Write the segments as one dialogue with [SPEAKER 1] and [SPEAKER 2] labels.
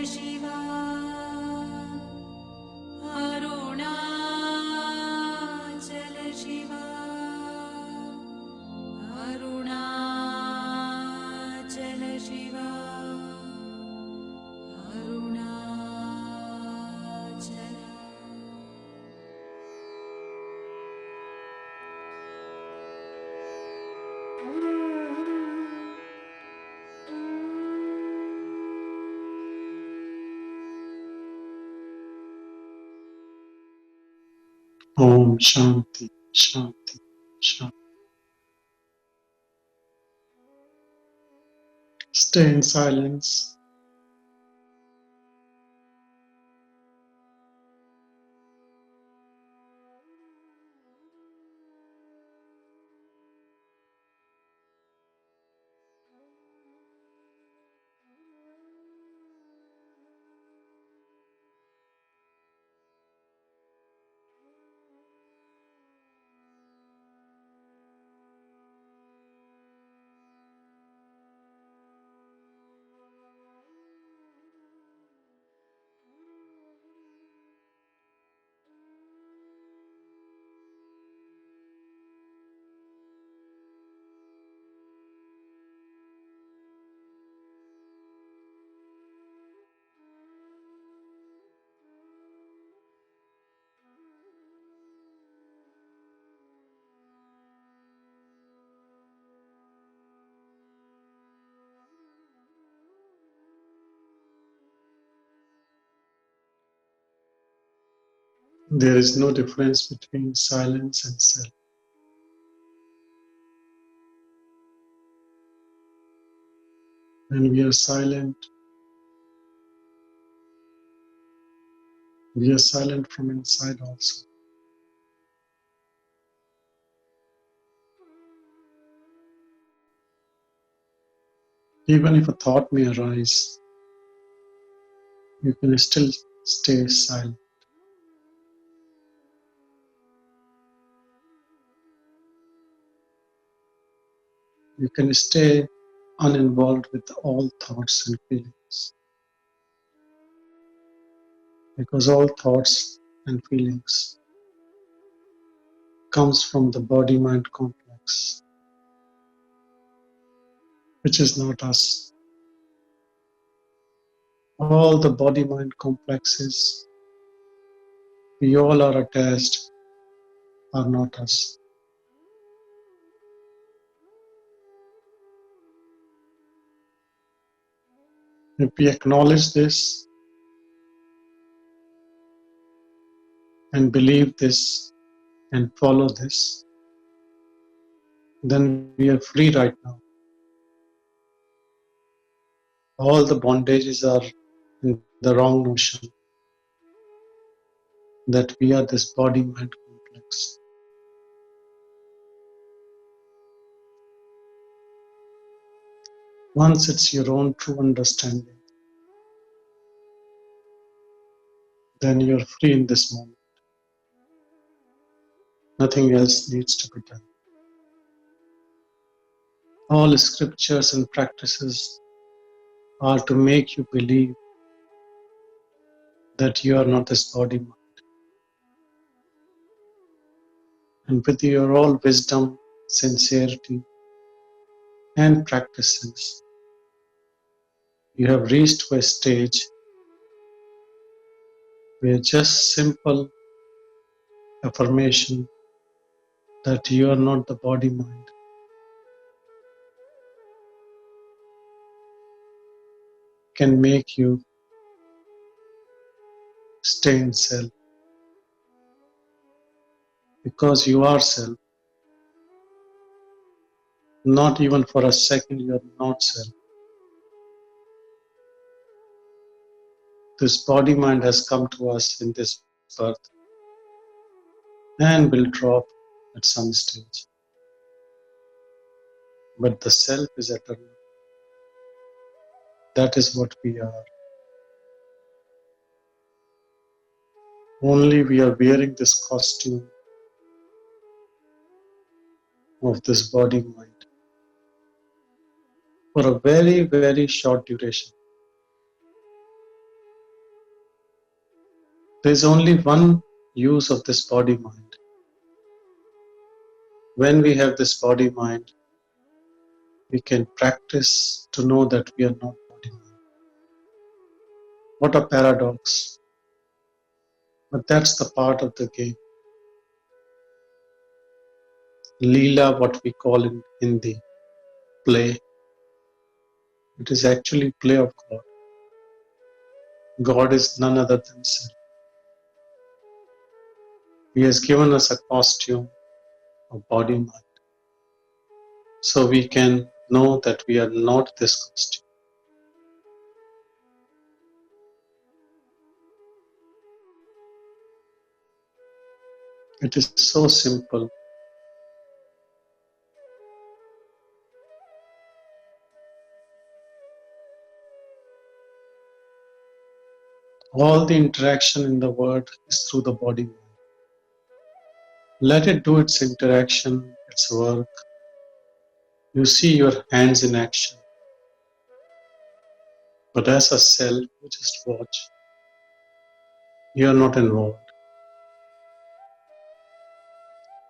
[SPEAKER 1] Shiva, Arunachala Shiva, Arunachala Shiva, Arunachala.
[SPEAKER 2] Om Shanti, Shanti, Shanti. Stay in silence. There is no difference between silence and self. When we are silent from inside also. Even if a thought may arise, you can still stay silent. You can stay uninvolved with all thoughts and feelings. Because all thoughts and feelings comes from the body-mind complex, which is not us. All the body-mind complexes, we all are attached, are not us. If we acknowledge this and believe this and follow this, then we are free right now. All the bondages are in the wrong notion that we are this body-mind complex. Once it's your own true understanding, then you're free in this moment. Nothing else needs to be done. All scriptures and practices are to make you believe that you are not this body-mind. And with your all wisdom, sincerity, and practices, you have reached to a stage where just simple affirmation that you are not the body-mind can make you stay in self. Because you are self. Not even for a second you are not self. This body-mind has come to us in this birth and will drop at some stage. But the self is eternal. That is what we are. Only we are wearing this costume of this body-mind for a very, very short duration. There is only one use of this body mind. When we have this body mind, we can practice to know that we are not body mind. What a paradox. But that's the part of the game. Leela, what we call in Hindi, play. It is actually play of God. God is none other than self. He has given us a costume of body mind. So we can know that we are not this costume. It is so simple. All the interaction in the world is through the body mind. Let it do its interaction, its work. You see your hands in action. But as a self, you just watch. You are not involved.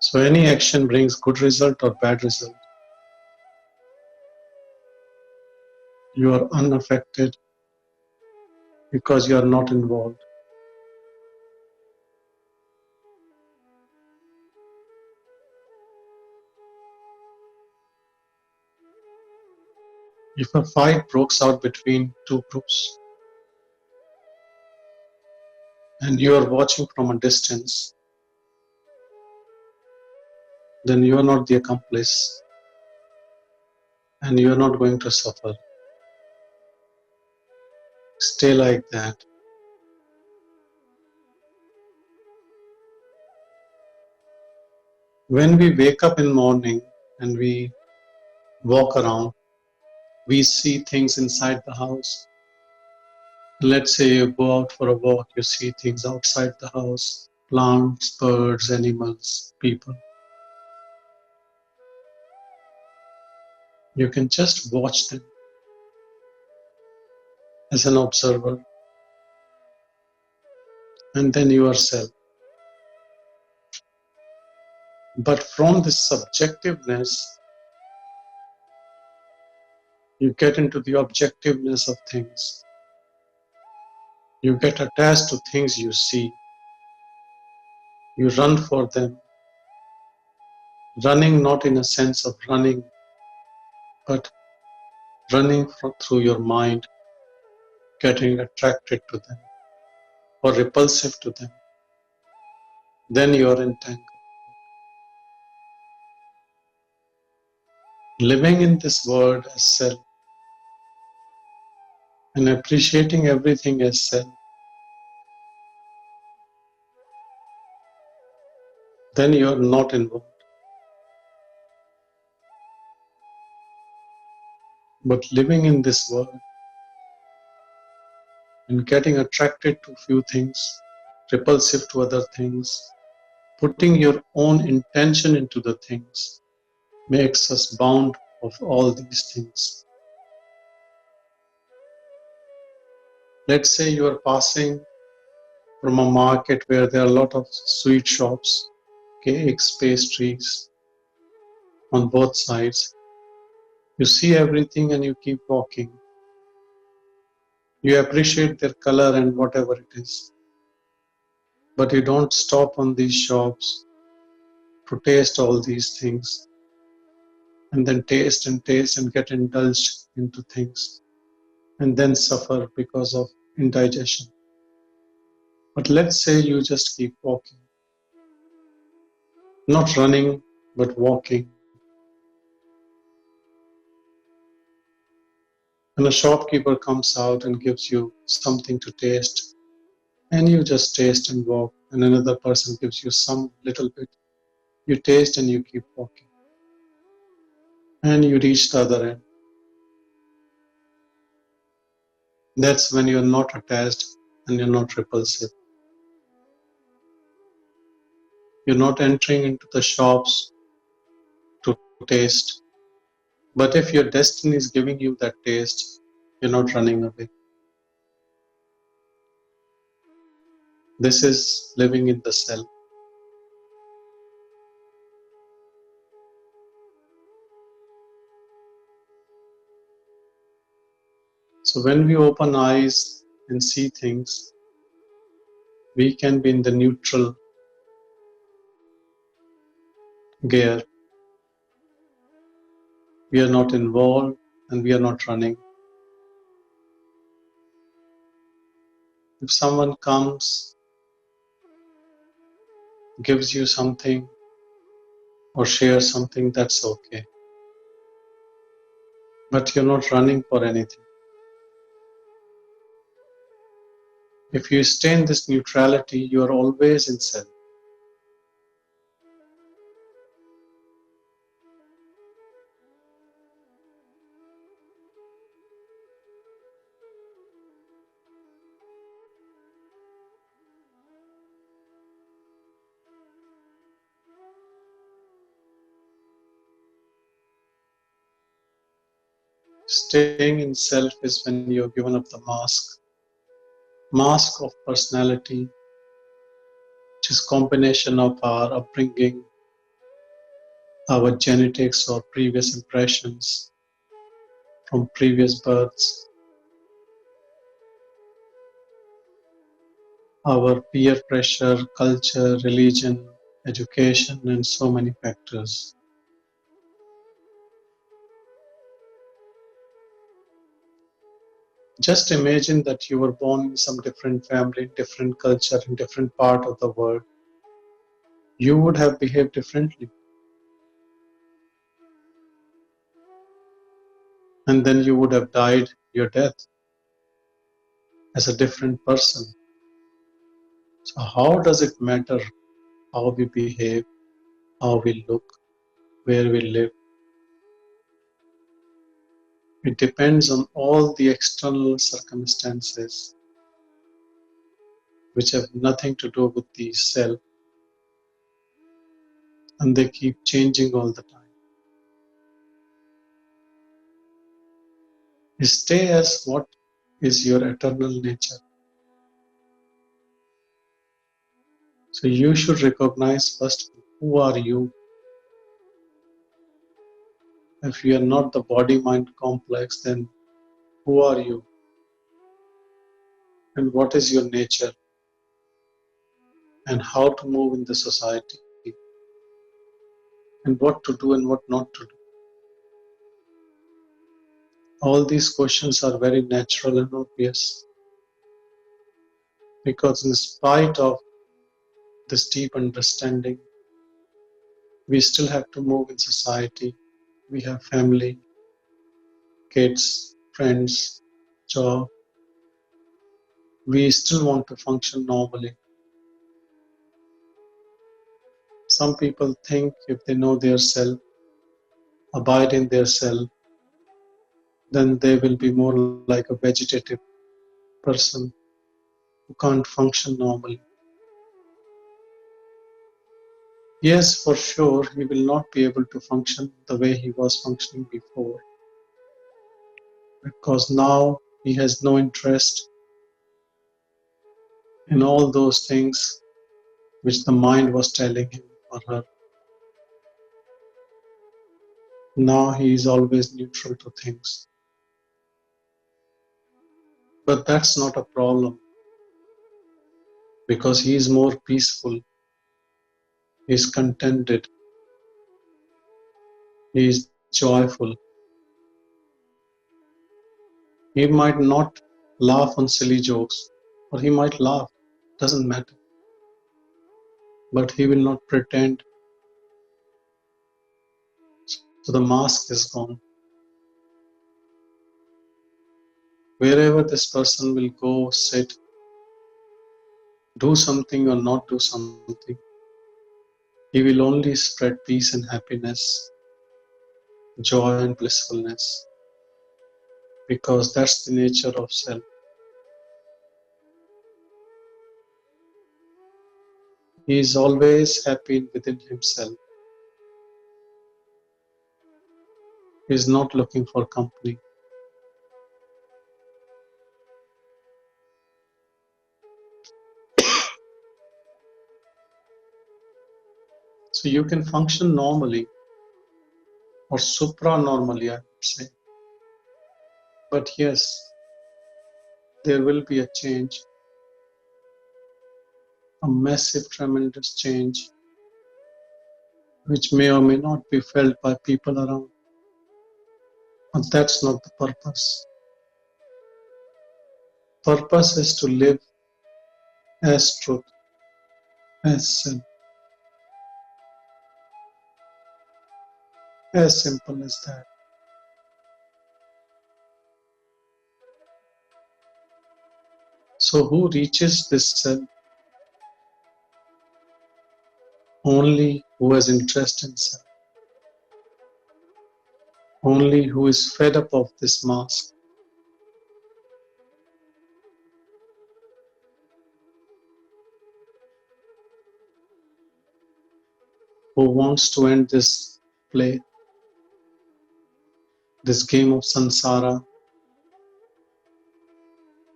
[SPEAKER 2] So any action brings good result or bad result. You are unaffected because you are not involved. If a fight breaks out between two groups and you are watching from a distance, then you are not the accomplice and you are not going to suffer. Stay like that. When we wake up in the morning and we walk around, we see things inside the house. Let's say you go out for a walk, you see things outside the house, plants, birds, animals, people. You can just watch them as an observer, and then yourself. But from this subjectiveness, you get into the objectiveness of things. You get attached to things you see. You run for them. Running not in a sense of running, but running through your mind, getting attracted to them or repulsive to them. Then you are entangled. Living in this world as self and appreciating everything as self, then you are not involved. But living in this world and getting attracted to few things, repulsive to other things, putting your own intention into the things makes us bound of all these things. Let's say you are passing from a market where there are a lot of sweet shops, cakes, pastries on both sides. You see everything and you keep walking. You appreciate their color and whatever it is. But you don't stop on these shops to taste all these things and then taste and get indulged into things and then suffer because of indigestion. But let's say you just keep walking, not running, but walking. And a shopkeeper comes out and gives you something to taste, and you just taste and walk, and another person gives you some little bit. You taste and you keep walking, and you reach the other end. That's when you're not attached and you're not repulsive. You're not entering into the shops to taste. But if your destiny is giving you that taste, you're not running away. This is living in the self. So when we open eyes and see things, we can be in the neutral gear. We are not involved and we are not running. If someone comes, gives you something or shares something, that's okay. But you're not running for anything. If you stay in this neutrality, you are always in self. Staying in self is when you're given up the mask of personality, which is combination of our upbringing, our genetics or previous impressions from previous births, our peer pressure, culture, religion, education, and so many factors. Just imagine that you were born in some different family, different culture, in different part of the world. You would have behaved differently. And then you would have died your death as a different person. So how does it matter how we behave, how we look, where we live? It depends on all the external circumstances which have nothing to do with the self, and they keep changing all the time. Stay as what is your eternal nature. So you should recognize first who are you. If you are not the body-mind complex, then who are you? And what is your nature? And how to move in the society? And what to do and what not to do. All these questions are very natural and obvious because in spite of this deep understanding, we still have to move in society. We have family, kids, friends, job. We still want to function normally. Some people think if they know their self, abide in their self, then they will be more like a vegetative person who can't function normally. Yes, for sure, he will not be able to function the way he was functioning before because now he has no interest in all those things which the mind was telling him or her. Now he is always neutral to things. But that's not a problem because he is more peaceful, he is contented, he is joyful. He might not laugh on silly jokes, or he might laugh, doesn't matter. But he will not pretend, so the mask is gone. Wherever this person will go, sit, do something or not do something, he will only spread peace and happiness, joy and blissfulness, because that's the nature of self. He is always happy within himself. He is not looking for company. So you can function normally or supra-normally, I would say. But yes, there will be a change, a massive, tremendous change, which may or may not be felt by people around. But that's not the purpose. Purpose is to live as truth, as self, as simple as that. So who reaches this self? Only who has interest in self. Only who is fed up of this mask. Who wants to end this play, this game of samsara,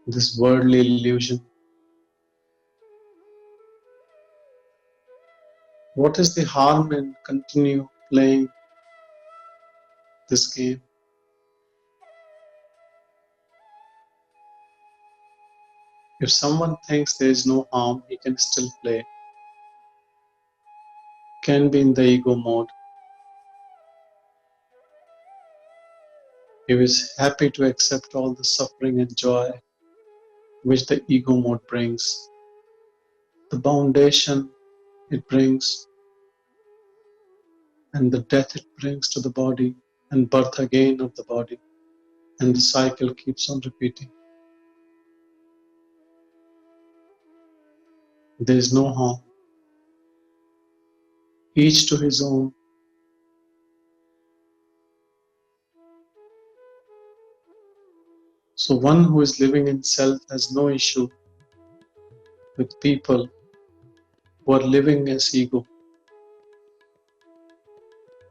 [SPEAKER 2] this worldly illusion. What is the harm in continue playing this game? If someone thinks there is no harm, he can still play, can be in the ego mode. He is happy to accept all the suffering and joy which the ego mode brings, the foundation it brings, and the death it brings to the body, and birth again of the body, and the cycle keeps on repeating. There is no harm, each to his own. So one who is living in self has no issue with people who are living as ego.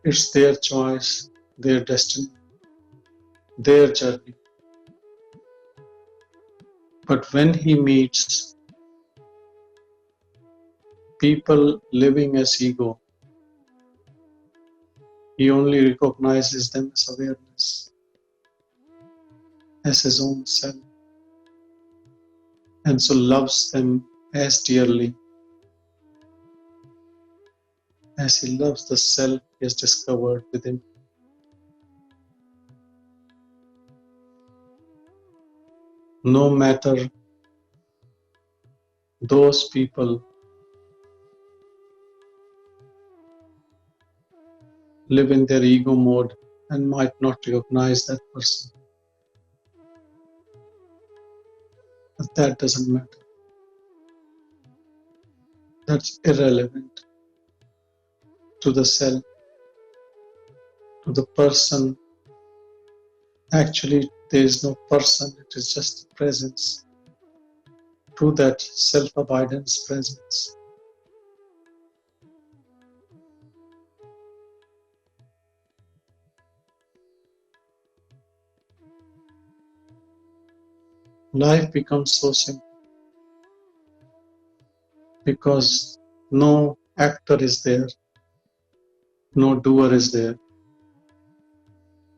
[SPEAKER 2] It's their choice, their destiny, their journey. But when he meets people living as ego, he only recognizes them as awareness, as his own self, and so loves them as dearly as he loves the self he has discovered within. No matter those people live in their ego mode and might not recognize that person. But that doesn't matter. That's irrelevant to the self, to the person. Actually, there is no person, it is just presence. To that self-abidance presence. Life becomes so simple because no actor is there, no doer is there,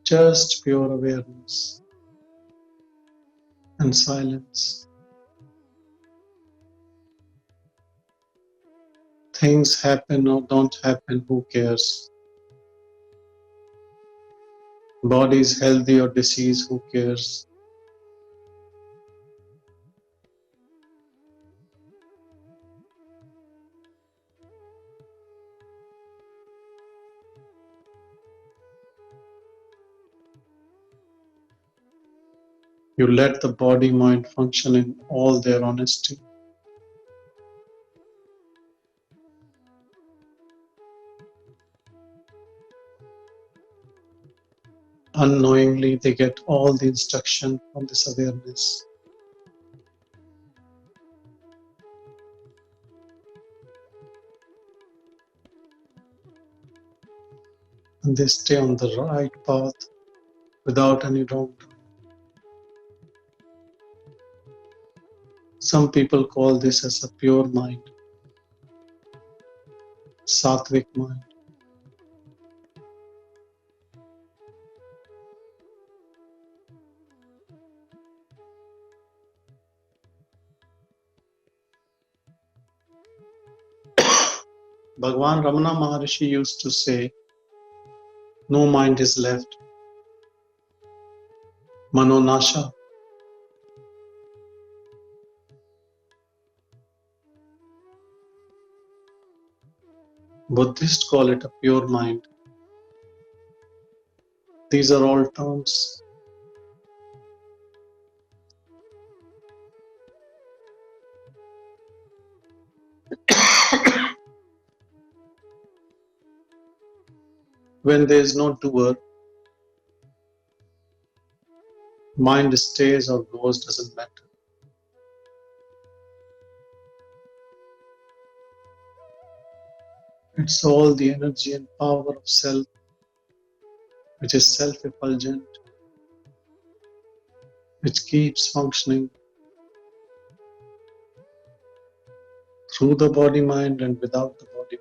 [SPEAKER 2] just pure awareness and silence. Things happen or don't happen, who cares? Body is healthy or diseased, who cares? You let the body mind function in all their honesty. Unknowingly, they get all the instruction from this awareness. And they stay on the right path without any wrongdoing. Some people call this as a pure mind. sattvic mind. Bhagwan Ramana Maharshi used to say, no mind is left. Mano nasha. Buddhists call it a pure mind. These are all terms. When there is no doer, mind stays or goes doesn't matter. It's all the energy and power of self, which is self-effulgent, which keeps functioning through the body mind and without the body.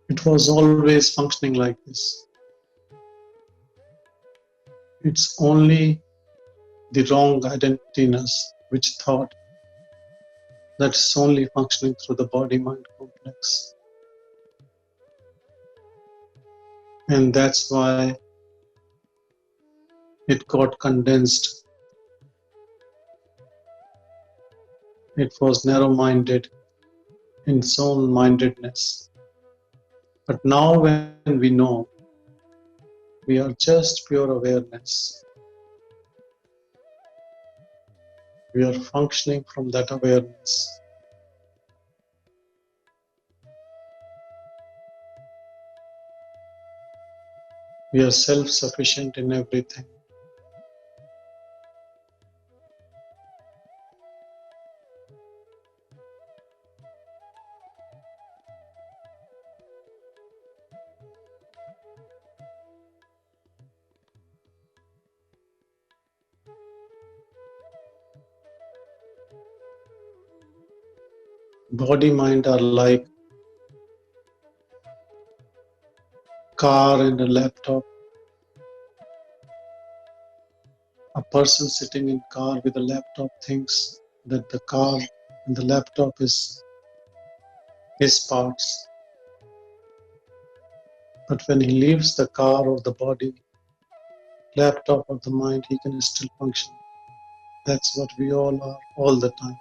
[SPEAKER 2] It was always functioning like this. It's only the wrong identityness which thought that it's only functioning through the body mind complex. And that's why it got condensed. It was narrow-minded in its own mindedness. But now when we know, we are just pure awareness. We are functioning from that awareness. We are self-sufficient in everything. Body mind are like car and a laptop. A person sitting in car with a laptop thinks that the car and the laptop is his parts. But when he leaves the car or the body, laptop or the mind, he can still function. That's what we all are all the time.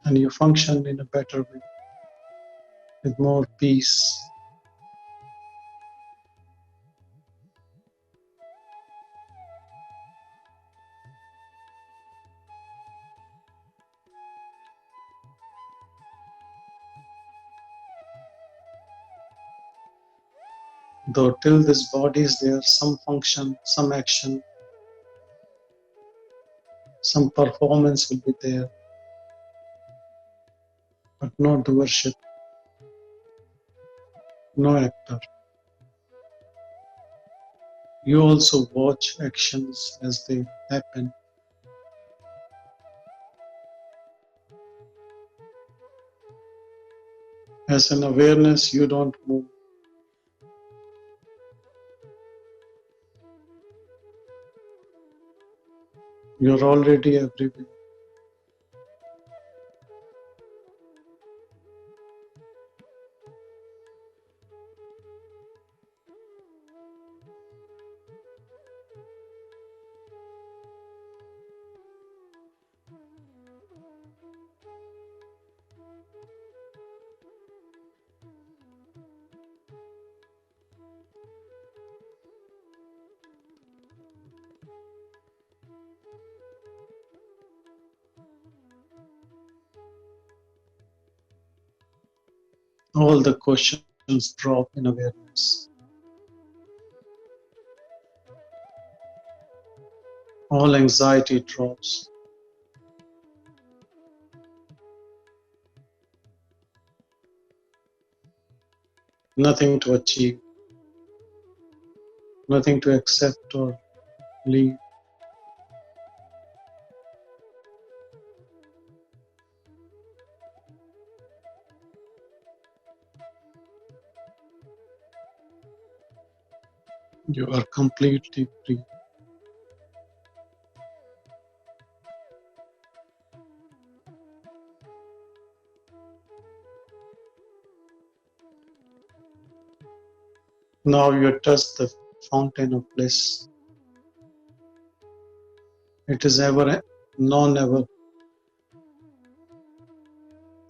[SPEAKER 2] And you function in a better way, with more peace. Though till this body is there, some function, some action, some performance will be there, but no doership, no actor. You also watch actions as they happen. As an awareness, you don't move. You're already everywhere. All the questions drop in awareness. All anxiety drops. Nothing to achieve, nothing to accept or leave. You are completely free. Now you touch the fountain of bliss. It is ever, non-ever,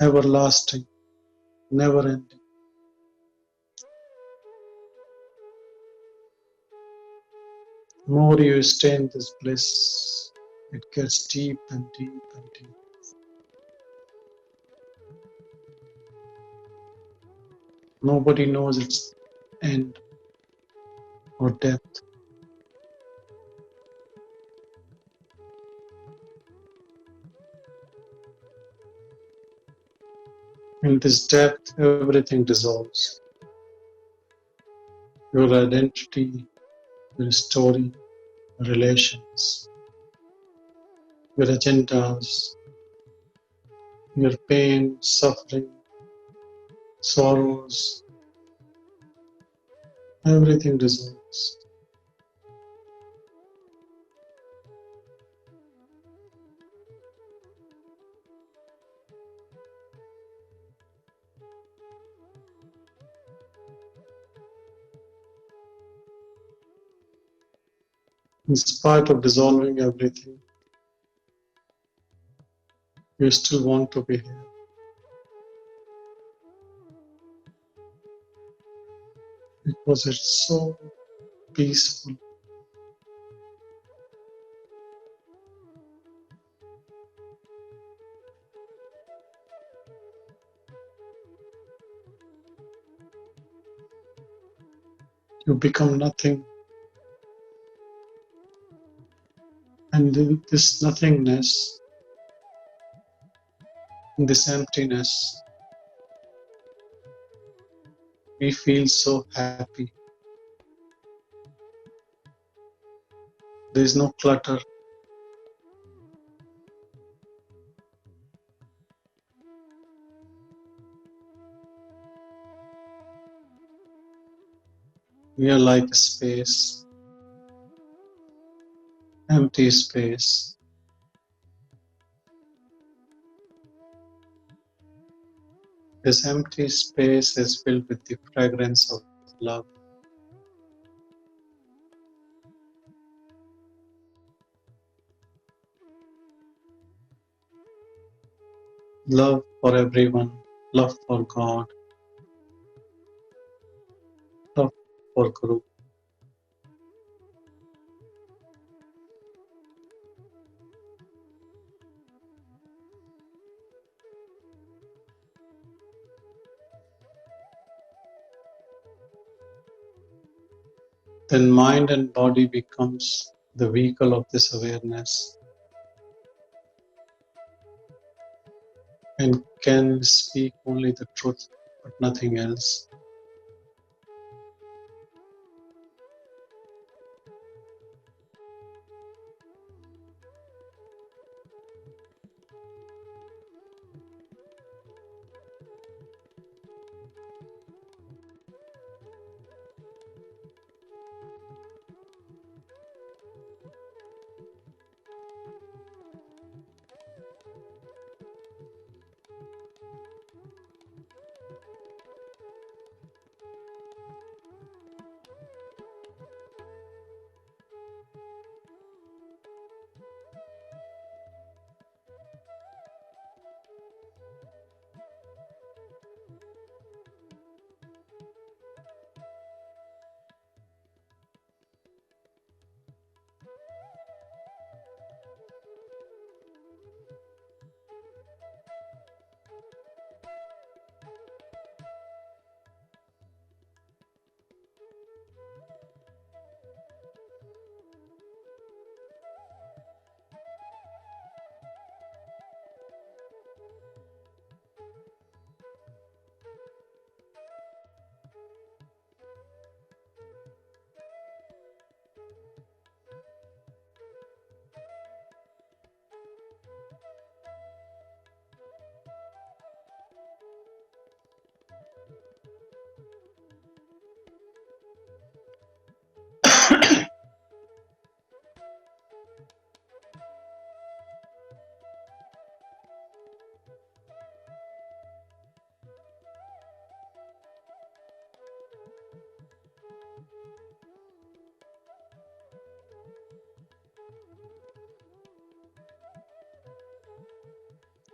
[SPEAKER 2] everlasting, never-ending. The more you stay in this bliss, it gets deep and deep and deep. Nobody knows its end or depth. In this depth, everything dissolves. Your identity, your story, relations, your agendas, your pain, suffering, sorrows, everything dissolves. In spite of dissolving everything, you still want to be here because it's so peaceful. You become nothing, and in this nothingness, in this emptiness, we feel so happy. There is no clutter. We are like a space, empty space. This empty space is filled with the fragrance of love. Love for everyone, love for God, love for Guru. Then mind and body becomes the vehicle of this awareness and can speak only the truth but nothing else.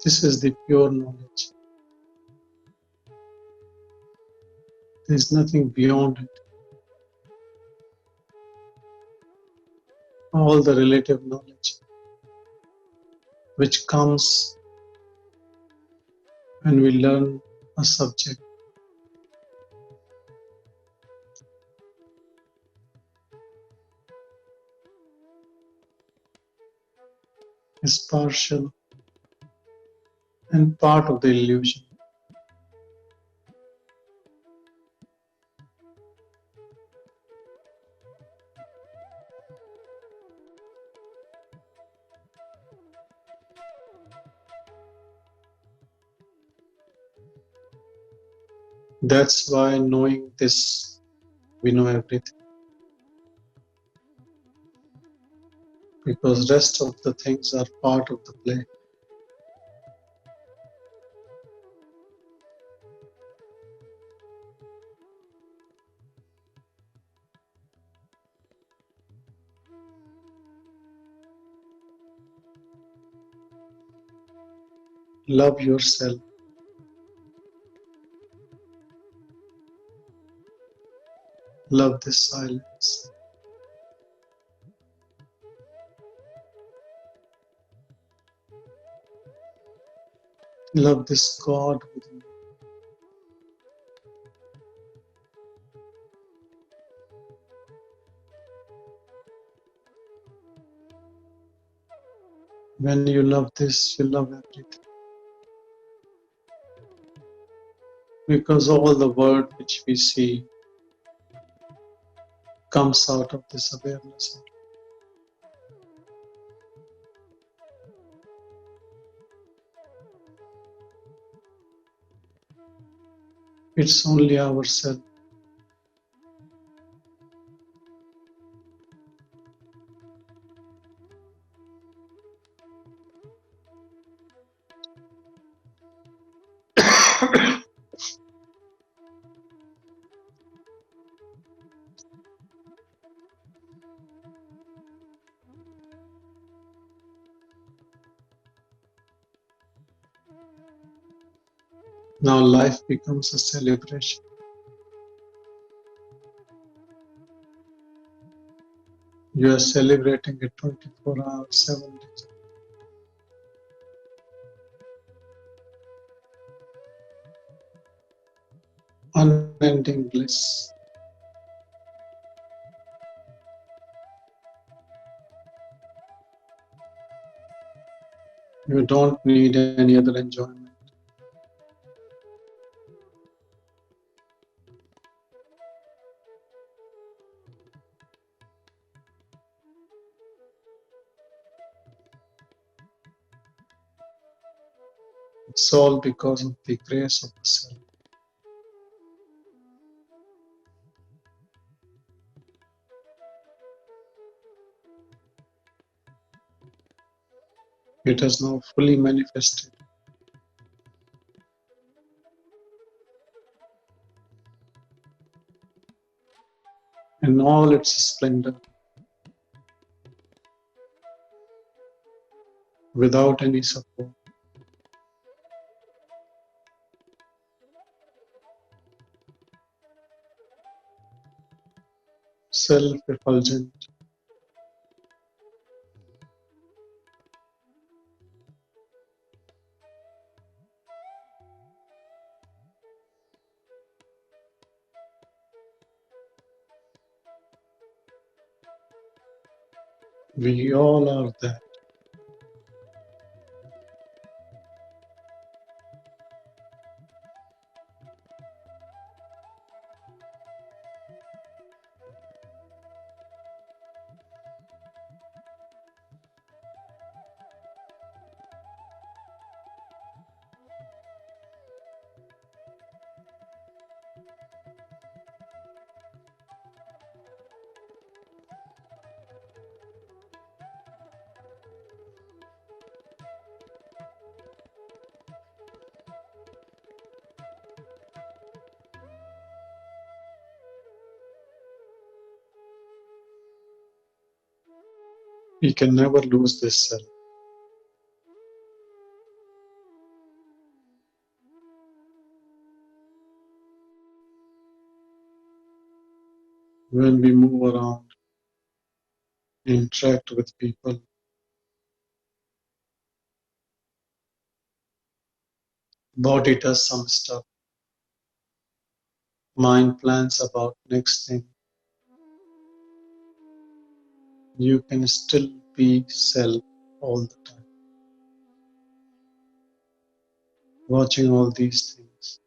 [SPEAKER 2] This is the pure knowledge. There is nothing beyond it. All the relative knowledge which comes when we learn a subject is partial and part of the illusion. That's why knowing this, we know everything. Because rest of the things are part of the play. Love yourself. Love this silence. Love this God within you. When you love this, you love everything. Because all the world which we see comes out of this awareness. It's only ourselves. Now life becomes a celebration. You are celebrating it 24 hours, 7 days. Unending bliss. You don't need any other enjoyment. It's all because of the grace of the self. It has now fully manifested in all its splendor, without any support. Self-effulgent. We all are that. We can never lose this self. when we move around, interact with people, body does some stuff, mind plans about next thing, you can still be self all the time, watching all these things.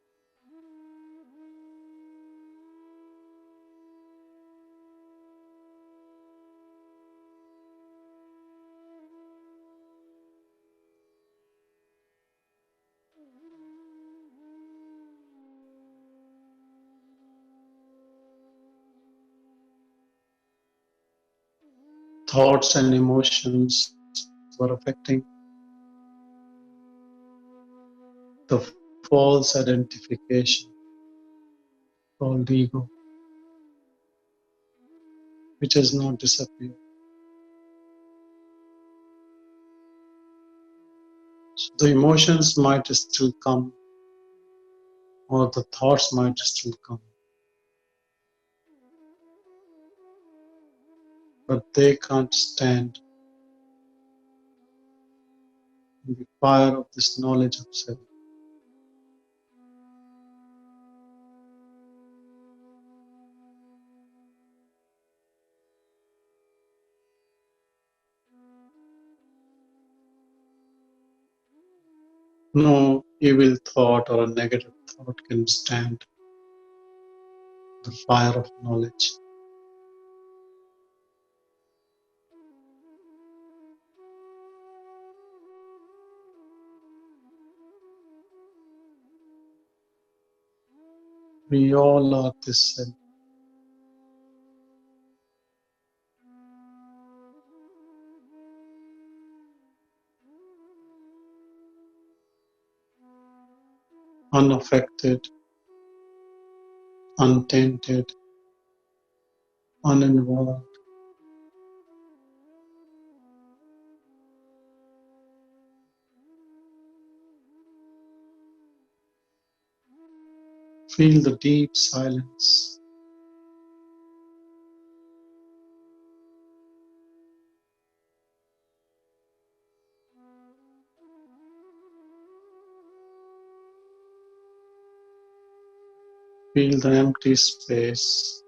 [SPEAKER 2] Thoughts and emotions were affecting the false identification called ego, which has not disappeared. So the emotions might still come, or the thoughts might still come, but they can't stand in the fire of this knowledge of self. No evil thought or a negative thought can stand the fire of knowledge. We all are this self. Unaffected, untainted, uninvolved. Feel the deep silence. Feel the empty space.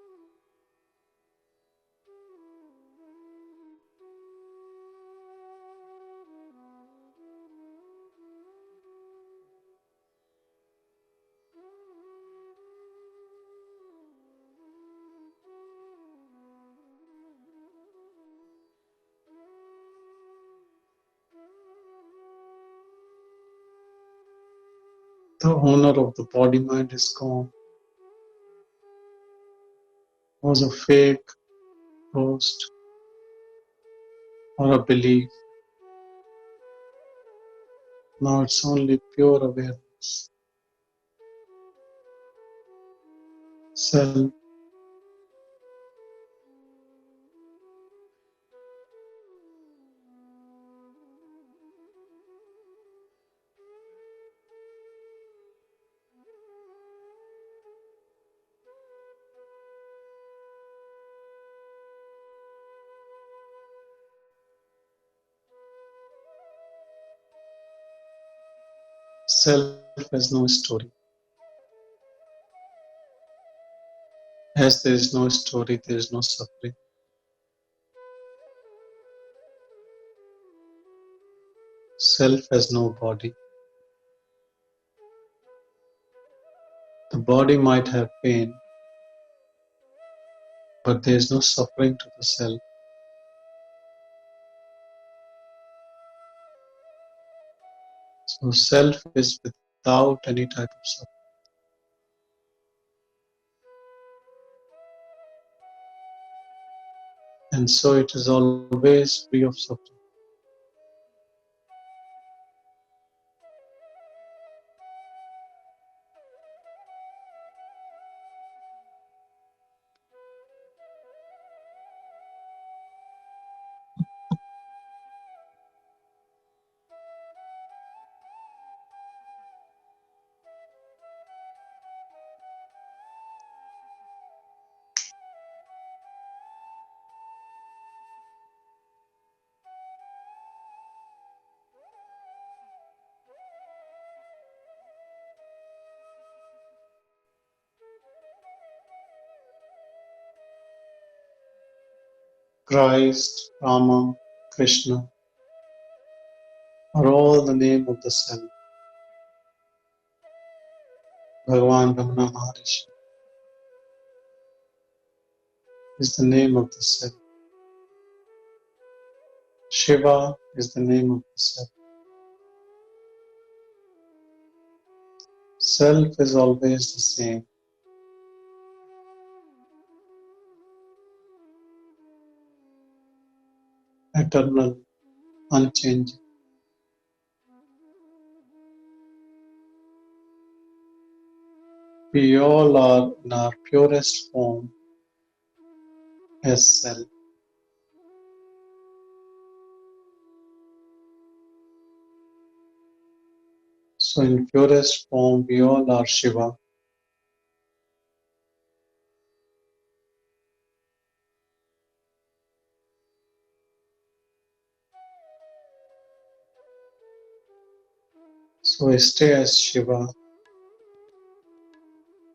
[SPEAKER 2] The owner of the body mind is gone. Was a fake ghost or a belief. Now it's only pure awareness. Self, self has no story. As there is no story, there is no suffering. Self has no body. The body might have pain, but there is no suffering to the self. So self is without any type of suffering. And so it is always free of suffering. Christ, Rama, Krishna are all the name of the self. Bhagwan Ramana Maharshi is the name of the self. Shiva is the name of the self. Self is always the same, eternal, unchanging. We all are in our purest form as self. So in purest form, we all are Shiva. So we stay as Shiva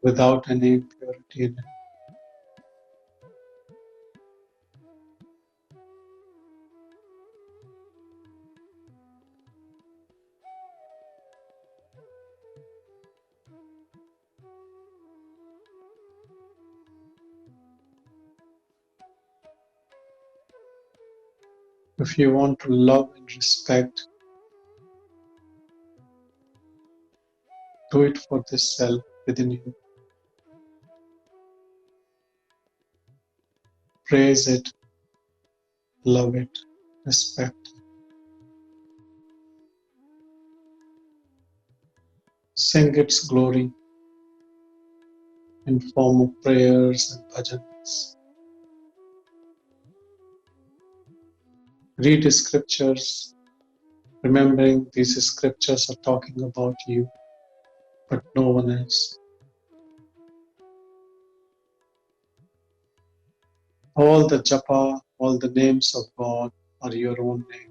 [SPEAKER 2] without any impurity in it. If you want to love and respect, do it for this self within you. Praise it, love it, respect it. Sing its glory in form of prayers and bhajans. Read scriptures, remembering these scriptures are talking about you, but no one else. All the japa, all the names of God are your own name.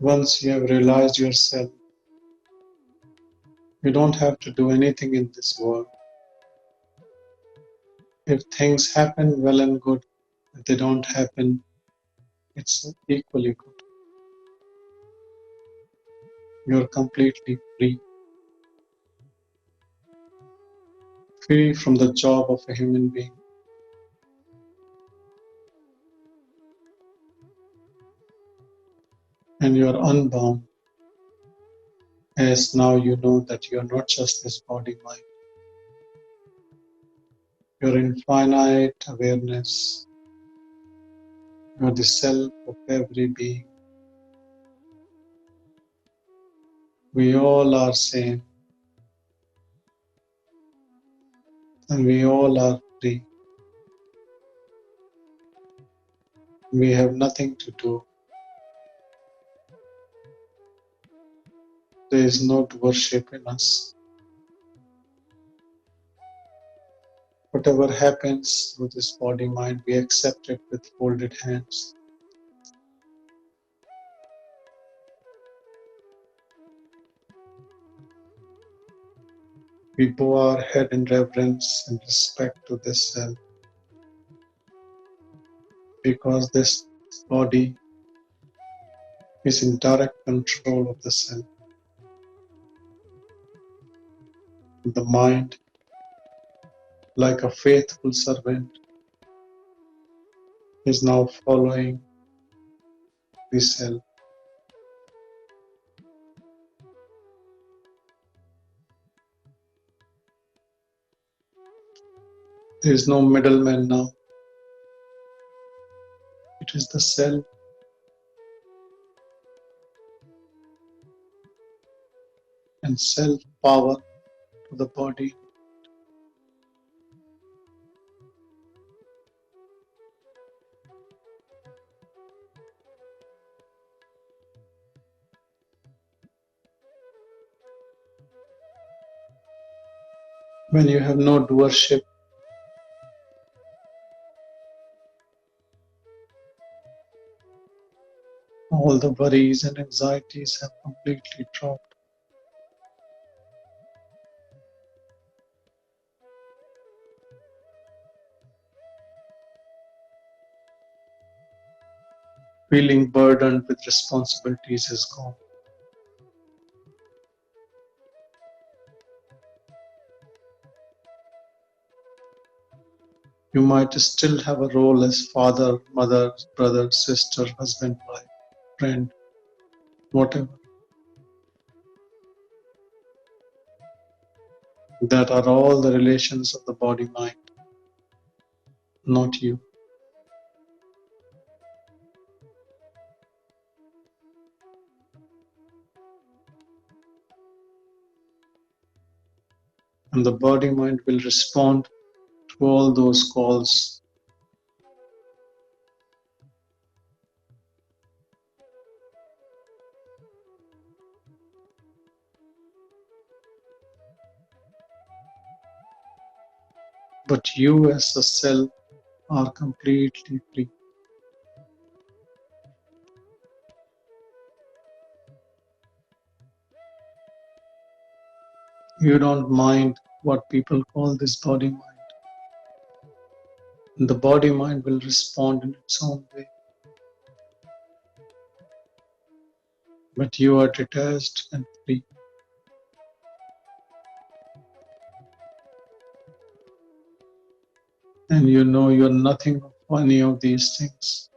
[SPEAKER 2] Once you have realized yourself, you don't have to do anything in this world. If things happen, well and good. If they don't happen, it's equally good. You're completely free. Free from the job of a human being. And you're unbound, as now you know that you're not just this body mind. You're infinite awareness. You're the self of every being. We all are same, and we all are free. We have nothing to do. There is no worship in us. Whatever happens with this body mind, we accept it with folded hands. We bow our head in reverence and respect to this self, because this body is in direct control of the self. The mind, like a faithful servant, is now following the self. There is no middleman now. It is the self, and self power to the body. When you have no doership, All the worries and anxieties have completely dropped. Feeling burdened with responsibilities is gone. You might still have a role as father, mother, brother, sister, husband, wife, friend, whatever. That are all the relations of the body-mind, not you. And the body-mind will respond to all those calls. But you as a self are completely free. You don't mind what people call this body-mind. And the body-mind will respond in its own way. But you are detached and free. And you know you're nothing of any of these things.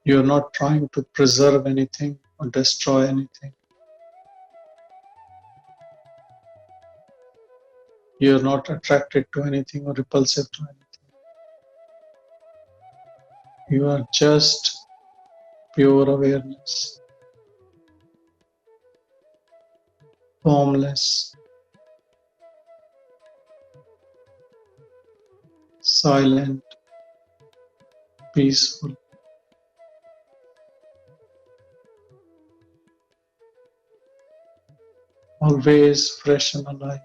[SPEAKER 2] You're not trying to preserve anything or destroy anything. You're not attracted to anything or repulsive to anything. You are just pure awareness, formless, silent, peaceful, always fresh and alive.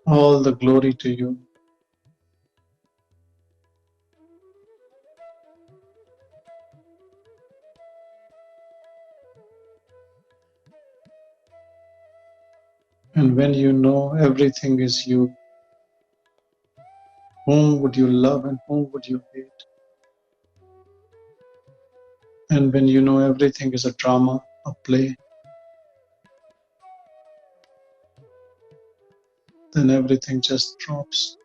[SPEAKER 2] All the glory to you. And when you know everything is you, whom would you love and whom would you hate? And when you know everything is a drama, a play, then everything just drops.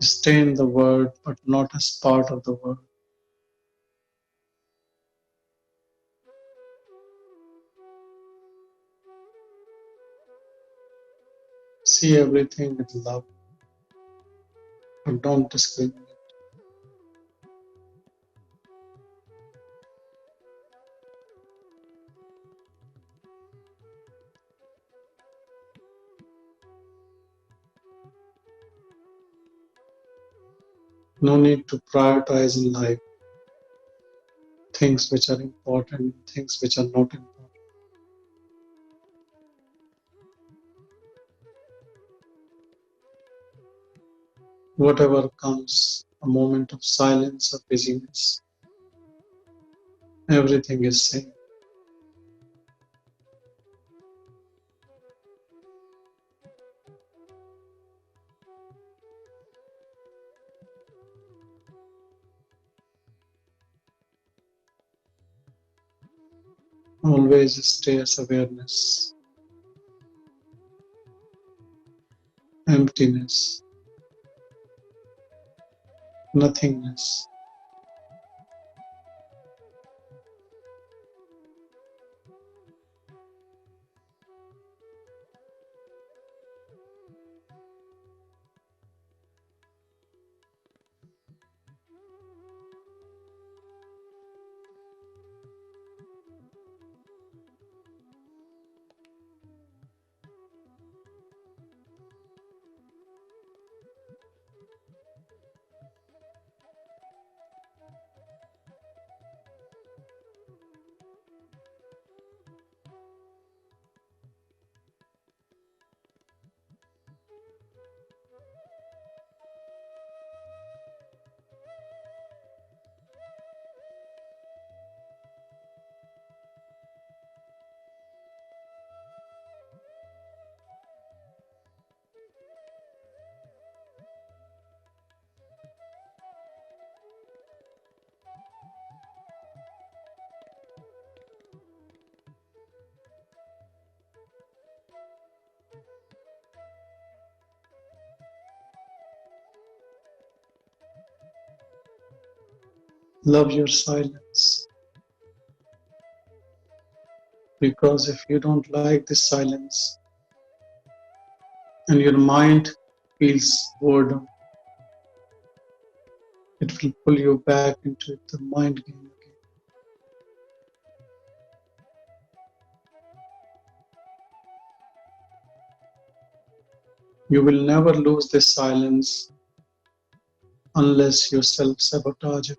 [SPEAKER 2] Stay in the world, but not as part of the world. See everything with love, but don't discriminate. No need to prioritize in life things which are important, things which are not important. Whatever comes, a moment of silence or busyness, everything is same. Always stay as awareness, emptiness, nothingness. Love your silence, because if you don't like this silence and your mind feels boredom, it will pull you back into the mind game again. You will never lose this silence unless you self-sabotage it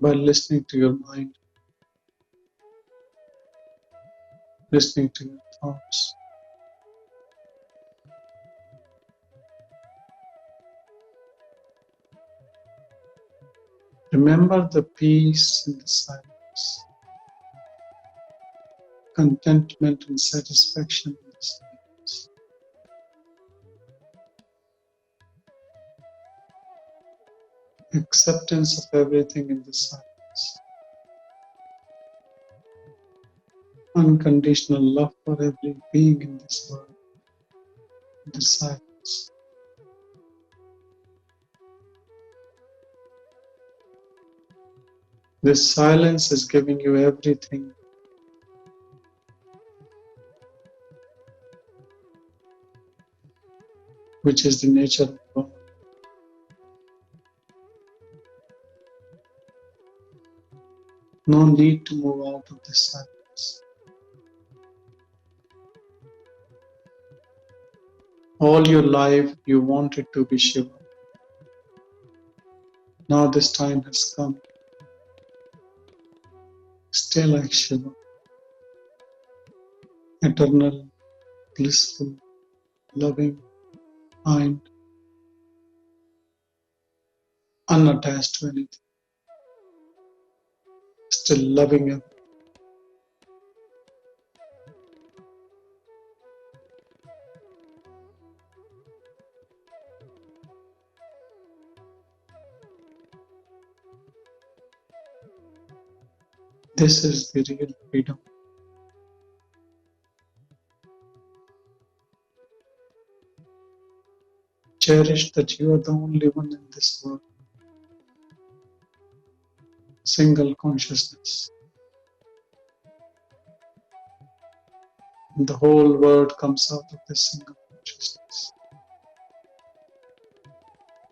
[SPEAKER 2] by listening to your mind, listening to your thoughts. Remember the peace in the silence, contentment and satisfaction in the silence, acceptance of everything in the silence, unconditional love for every being in this world, in the silence. This silence is giving you everything, which is the nature of God. No need to move out of this silence. All your life you wanted to be Shiva. Now this time has come. Stay like Shiva, eternal, blissful, loving, kind, unattached to anything, still loving it. This is the real freedom. Cherish that you are the only one in this world. Single consciousness. And the whole world comes out of this single consciousness.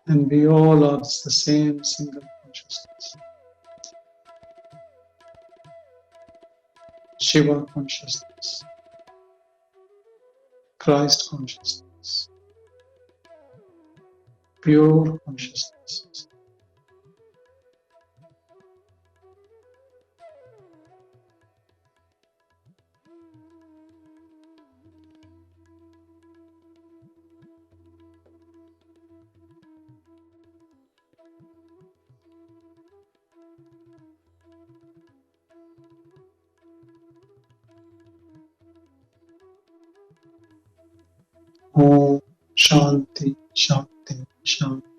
[SPEAKER 2] And we all are the same single consciousness. Shiva consciousness. Christ consciousness. Pure consciousness. Om Shanti Shanti Shanti.